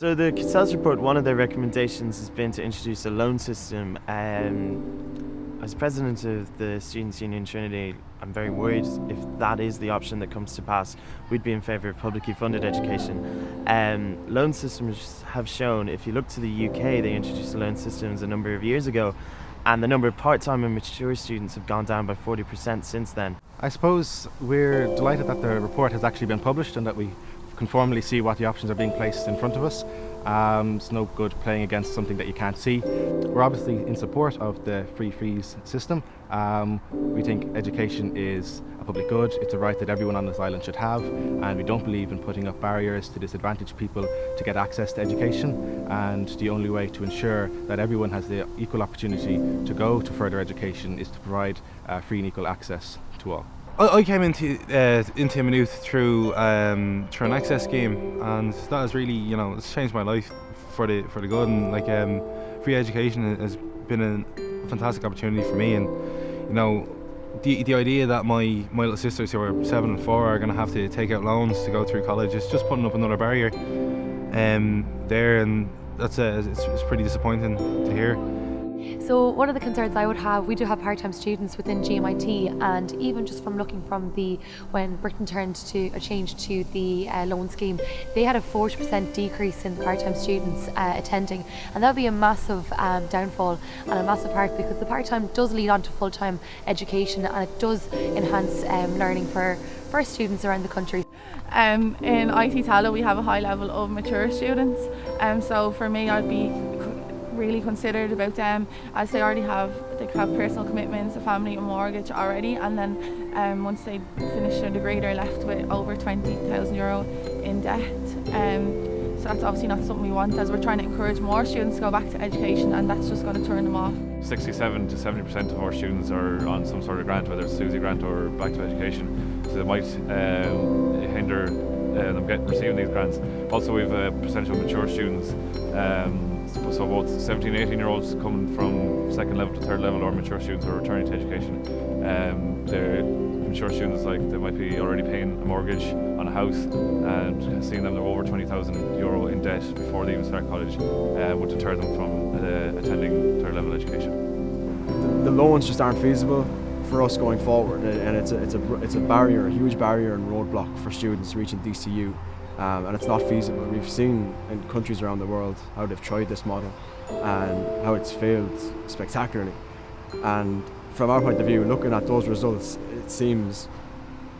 So the Cassells Report, one of their recommendations has been to introduce a loan system. As president of the Students' Union Trinity, I'm very worried if that is the option that comes to pass. We'd be in favour of publicly funded education. Loan systems have shown, if you look to the UK, they introduced loan systems a number of years ago, and the number of part-time and mature students have gone down by 40% since then. I suppose we're delighted that the report has actually been published and that we can formally see what the options are being placed in front of us. It's no good playing against something that you can't see. We're obviously in support of the free fees system. We think education is a public good, it's a right that everyone on this island should have, and we don't believe in putting up barriers to disadvantaged people to get access to education, and the only way to ensure that everyone has the equal opportunity to go to further education is to provide free and equal access to all. I came into Maynooth through an access scheme, and that has really, it's changed my life for the good. And free education has been a fantastic opportunity for me. And the idea that my little sisters who are 7 and 4 are going to have to take out loans to go through college is just putting up another barrier there, and it's pretty disappointing to hear. So one of the concerns I would have, we do have part-time students within GMIT, and even just from looking from when Britain changed to the loan scheme, they had a 40% decrease in part-time students attending, and that would be a massive downfall and a massive part, because the part-time does lead on to full-time education, and it does enhance learning for students around the country. In IT Tala we have a high level of mature students, so for me I'd be really considered about them, as they have personal commitments, a family, a mortgage already, and then once they finish their degree they're left with over €20,000 in debt. So that's obviously not something we want, as we're trying to encourage more students to go back to education, and that's just going to turn them off. 67 to 70% of our students are on some sort of grant, whether it's SUSI grant or back to education, so it might hinder them receiving these grants. Also, we have a percentage of mature students, so both 17 and 18 year olds coming from second level to third level, or mature students who are returning to education. They're mature students, like they might be already paying a mortgage on a house, and seeing them they're over €20,000 in debt before they even start college would deter them from attending third level education. The loans just aren't feasible for us going forward, and it's a barrier, a huge barrier and roadblock for students reaching DCU, and it's not feasible. We've seen in countries around the world how they've tried this model and how it's failed spectacularly. And from our point of view, looking at those results, it seems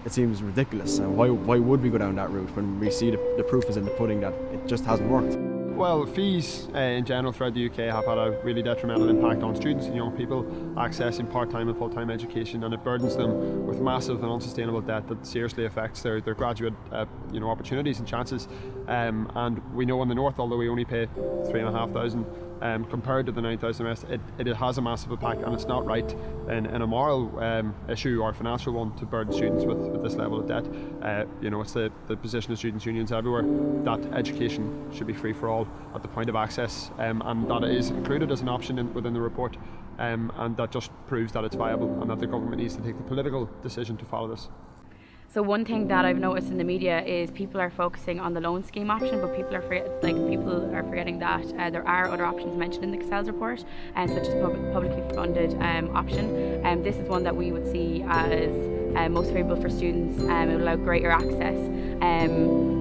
ridiculous. And why would we go down that route when we see the proof is in the pudding that it just hasn't worked? Well, fees in general throughout the UK have had a really detrimental impact on students and young people accessing part-time and full-time education, and it burdens them with massive and unsustainable debt that seriously affects their graduate opportunities and chances. And we know in the north, although we only pay $3,500 compared to the $9,000 rest, it has a massive impact, and it's not right in a moral issue or financial one to burden students with this level of debt. It's the position of students' unions everywhere that education should be free for all at the point of access, and that it is included as an option within the report, and that just proves that it's viable and that the government needs to take the political decision to follow this. So one thing that I've noticed in the media is people are focusing on the loan scheme option, but people are forgetting that there are other options mentioned in the Cassells Report, such as publicly funded option. This is one that we would see as most favourable for students. It will allow greater access.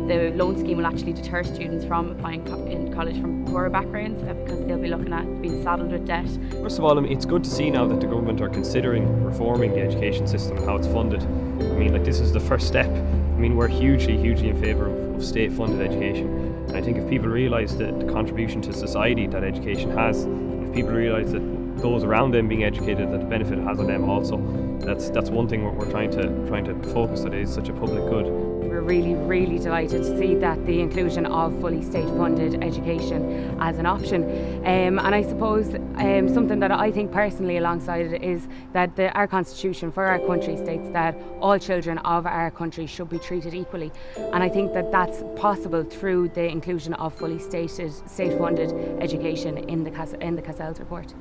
The loan scheme will actually deter students from applying in college from poorer backgrounds, because they'll be looking at being saddled with debt. First of all, it's good to see now that the government are considering reforming the education system and how it's funded. This is the first step. We're hugely in favour of state-funded education. And I think if people realise the contribution to society that education has, if people realise that those around them being educated, that the benefit it has on them also, that's one thing we're trying to focus, that it is such a public good. We're really delighted to see that the inclusion of fully state-funded education as an option. And I suppose something that I think personally alongside it is that our constitution for our country states that all children of our country should be treated equally. And I think that that's possible through the inclusion of fully state-funded education in the Cassells Report.